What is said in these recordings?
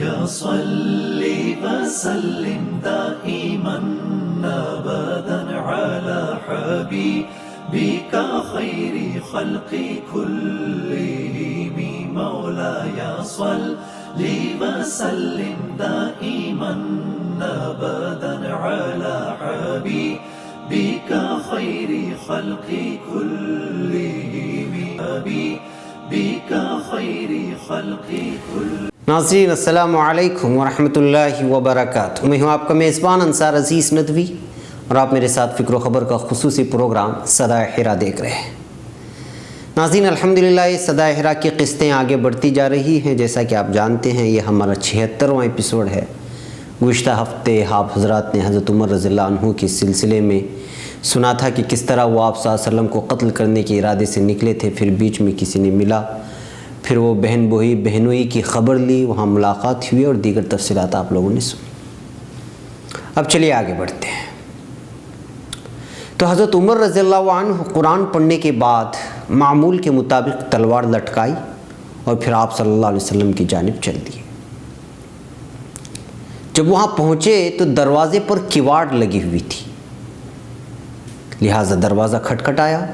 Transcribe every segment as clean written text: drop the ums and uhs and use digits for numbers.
مولاي صل وسلم دائما أبدا على حبيبك خير خلق كلهم مولاي صل وسلم دائما أبدا على حبيبك خير خلق كلهم حبيبك خير خلق كلهم. ناظرین السلام علیکم ورحمۃ اللہ وبرکاتہ. میں ہوں آپ کا میزبان انصار عزیز ندوی اور آپ میرے ساتھ فکر و خبر کا خصوصی پروگرام صدائے حرا دیکھ رہے ہیں. ناظرین الحمدللہ یہ صدائے حرا کی قسطیں آگے بڑھتی جا رہی ہیں. جیسا کہ آپ جانتے ہیں یہ ہمارا 76واں ایپیسوڈ ہے. گزشتہ ہفتے آپ حضرات نے حضرت عمر رضی اللہ عنہ کے سلسلے میں سنا تھا کہ کس طرح وہ آپ صلی اللہ علیہ وسلم کو قتل کرنے کے ارادے سے نکلے تھے. پھر بیچ میں کسی نے ملا, پھر وہ بہنوئی کی خبر لی, وہاں ملاقات ہوئی اور دیگر تفصیلات آپ لوگوں نے سنی. اب چلیے آگے بڑھتے ہیں. تو حضرت عمر رضی اللہ عنہ قرآن پڑھنے کے بعد معمول کے مطابق تلوار لٹکائی اور پھر آپ صلی اللہ علیہ وسلم کی جانب چل دیے. جب وہاں پہنچے تو دروازے پر کواڑ لگی ہوئی تھی, لہٰذا دروازہ کھٹکھٹایا.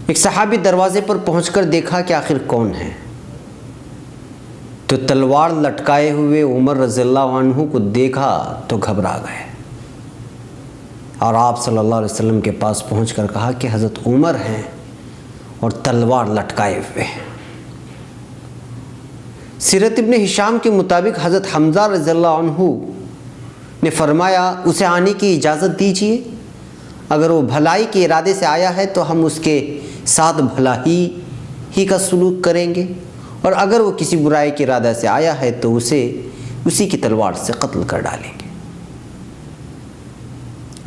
ایک صحابی دروازے پر پہنچ کر دیکھا کہ آخر کون ہے, تو تلوار لٹکائے ہوئے عمر رضی اللہ عنہ کو دیکھا تو گھبرا گئے اور آپ صلی اللہ علیہ وسلم کے پاس پہنچ کر کہا کہ حضرت عمر ہیں اور تلوار لٹکائے ہوئے ہیں. سیرت ابن ہشام کے مطابق حضرت حمزہ رضی اللہ عنہ نے فرمایا اسے آنے کی اجازت دیجیے, اگر وہ بھلائی کے ارادے سے آیا ہے تو ہم اس کے ساتھ بھلائی ہی کا سلوک کریں گے, اور اگر وہ کسی برائی کے ارادے سے آیا ہے تو اسے اسی کی تلوار سے قتل کر ڈالیں گے.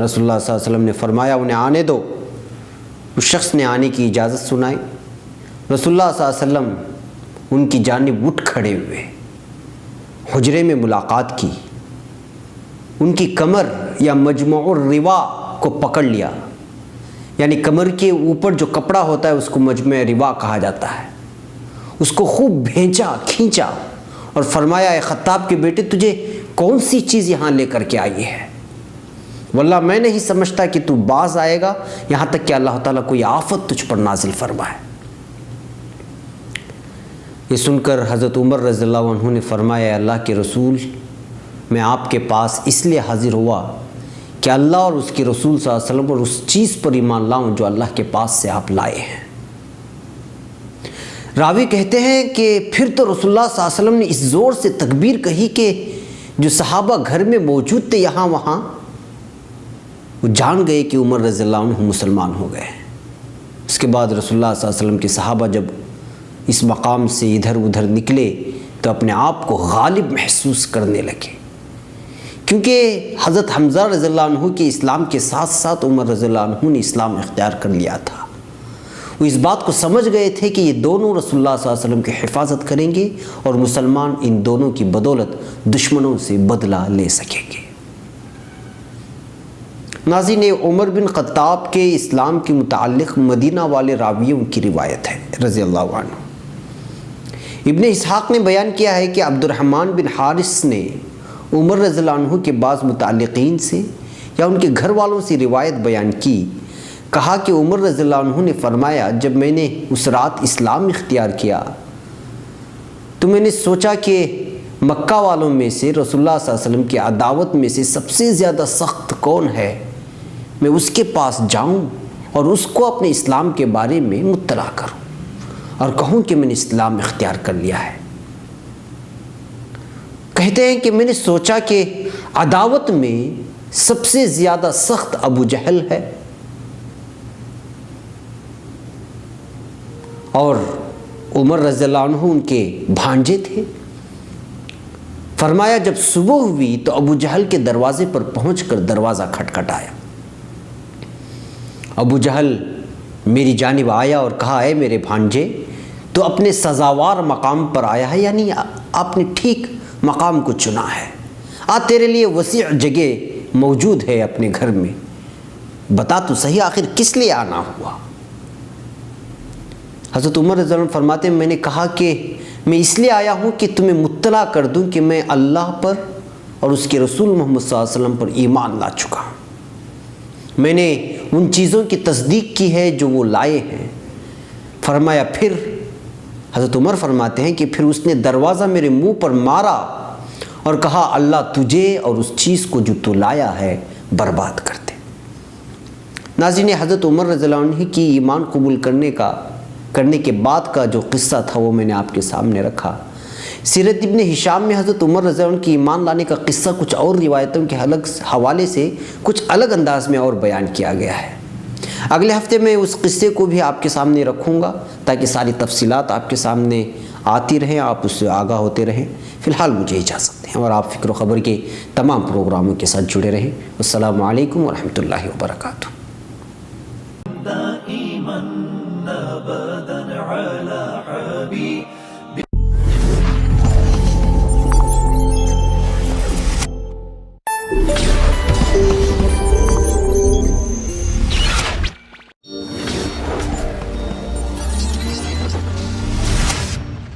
رسول اللہ صلی اللہ علیہ وسلم نے فرمایا انہیں آنے دو. اس شخص نے آنے کی اجازت سنائی. رسول اللہ صلی اللہ علیہ وسلم ان کی جانب اٹھ کھڑے ہوئے, حجرے میں ملاقات کی, ان کی کمر یا مجموع الروا کو پکڑ لیا, یعنی کمر کے اوپر جو کپڑا ہوتا ہے اس کو مجمع روا کہا جاتا ہے. اس کو خوب بھینچا کھینچا اور فرمایا اے خطاب کے بیٹے تجھے کون سی چیز یہاں لے کر کے آئی ہے, واللہ میں نہیں سمجھتا کہ تو باز آئے گا یہاں تک کہ اللہ تعالیٰ کوئی آفت تجھ پر نازل فرمائے. یہ سن کر حضرت عمر رضی اللہ عنہ نے فرمایا اللہ کے رسول میں آپ کے پاس اس لیے حاضر ہوا کہ اللہ اور اس کے رسول صلی اللہ علیہ وسلم اور اس چیز پر ایمان لاؤں جو اللہ کے پاس سے آپ لائے ہیں. راوی کہتے ہیں کہ پھر تو رسول اللہ صلی اللہ علیہ وسلم نے اس زور سے تکبیر کہی کہ جو صحابہ گھر میں موجود تھے یہاں وہاں وہ جان گئے کہ عمر رضی اللہ عنہ مسلمان ہو گئے. اس کے بعد رسول اللہ صلی اللہ علیہ وسلم کے صحابہ جب اس مقام سے ادھر ادھر نکلے تو اپنے آپ کو غالب محسوس کرنے لگے, کیونکہ حضرت حمزہ رضی اللہ عنہ کے اسلام کے ساتھ ساتھ عمر رضی اللہ عنہ نے اسلام اختیار کر لیا تھا. وہ اس بات کو سمجھ گئے تھے کہ یہ دونوں رسول اللہ صلی اللہ علیہ وسلم کی حفاظت کریں گے اور مسلمان ان دونوں کی بدولت دشمنوں سے بدلہ لے سکیں گے. ناظرین عمر بن خطاب کے اسلام کے متعلق مدینہ والے راویوں کی روایت ہے رضی اللہ عنہ. ابن اسحاق نے بیان کیا ہے کہ عبد الرحمن بن حارث نے عمر رضی اللہ عنہ کے بعض متعلقین سے یا ان کے گھر والوں سے روایت بیان کی. کہا کہ عمر رضی اللہ عنہ نے فرمایا جب میں نے اس رات اسلام اختیار کیا تو میں نے سوچا کہ مکہ والوں میں سے رسول اللہ صلی اللہ علیہ وسلم کی عداوت میں سے سب سے زیادہ سخت کون ہے, میں اس کے پاس جاؤں اور اس کو اپنے اسلام کے بارے میں مطلع کروں اور کہوں کہ میں نے اسلام اختیار کر لیا ہے. کہتے ہیں کہ میں نے سوچا کہ عداوت میں سب سے زیادہ سخت ابو جہل ہے اور عمر رضی اللہ عنہ ان کے بھانجے تھے. فرمایا جب صبح ہوئی تو ابو جہل کے دروازے پر پہنچ کر دروازہ کھٹکھٹایا. ابو جہل میری جانب آیا اور کہا اے میرے بھانجے تو اپنے سزاوار مقام پر آیا ہے, یعنی آپ نے ٹھیک مقام کو چنا ہے, تیرے لیے وسیع جگہ موجود ہے اپنے گھر میں, بتا تو صحیح آخر کس لیے آنا ہوا. حضرت عمر رضی اللہ عنہ فرماتے ہیں میں نے کہا کہ میں اس لیے آیا ہوں کہ تمہیں مطلع کر دوں کہ میں اللہ پر اور اس کے رسول محمد صلی اللہ علیہ وسلم پر ایمان لا چکا ہوں۔ میں نے ان چیزوں کی تصدیق کی ہے جو وہ لائے ہیں۔ فرمایا پھر حضرت عمر فرماتے ہیں کہ پھر اس نے دروازہ میرے منہ پر مارا اور کہا اللہ تجھے اور اس چیز کو جو تو لایا ہے برباد کر دے۔ ناظرین، حضرت عمر رضی اللہ عنہ کی ایمان قبول کرنے کے بعد کا جو قصہ تھا وہ میں نے آپ کے سامنے رکھا۔ سیرت ابن ہشام میں حضرت عمر رضی اللہ عنہ کی ایمان لانے کا قصہ کچھ اور روایتوں کے حوالے سے کچھ الگ انداز میں اور بیان کیا گیا ہے۔ اگلے ہفتے میں اس قصے کو بھی آپ کے سامنے رکھوں گا تاکہ ساری تفصیلات آپ کے سامنے آتی رہیں، آپ اس سے آگاہ ہوتے رہیں۔ فی الحال مجھے اجازت دیں اور آپ فکر و خبر کے تمام پروگراموں کے ساتھ جڑے رہیں۔ السلام علیکم ورحمۃ اللہ وبرکاتہ۔